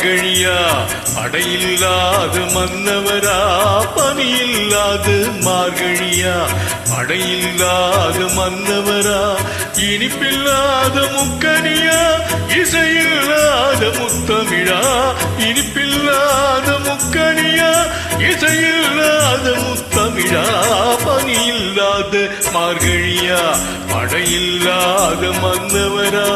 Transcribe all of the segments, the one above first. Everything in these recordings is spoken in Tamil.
மார்கழியா படையில்லாத மன்னவரா பனியில்லாத மார்கழியா படையில்லாத மன்னவரா இனிப்பில்லாத முக்கனியா இசையில்லாத முத்தமிழா இனிப்பில்லாத முக்கனியா இசையில்லாத முத்தமிழா பனியில்லாத மார்கழியா படையில்லாத மன்னவரா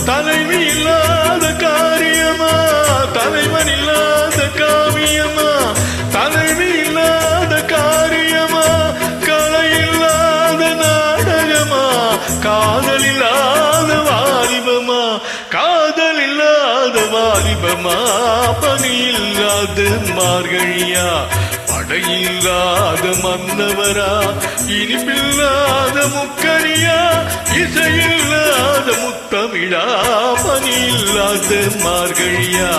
தலைவி இல்லாத காரியமா தலைவன் இல்லாத காவியமா தலைவி இல்லாத காரியமா கலை இல்லாத நாடகமா காதல் இல்லாத வாலிபமா காதல் இல்லாத வாலிபமா பனி இல்லாத மார்கழியா படையில்லாத மன்னவரா இனிப்பில்லாத முக்கரியா இசையில்லாத முத்தமிழா பனியில்லாத மார்கழியா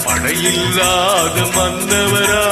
படையில்லாத மன்னவரா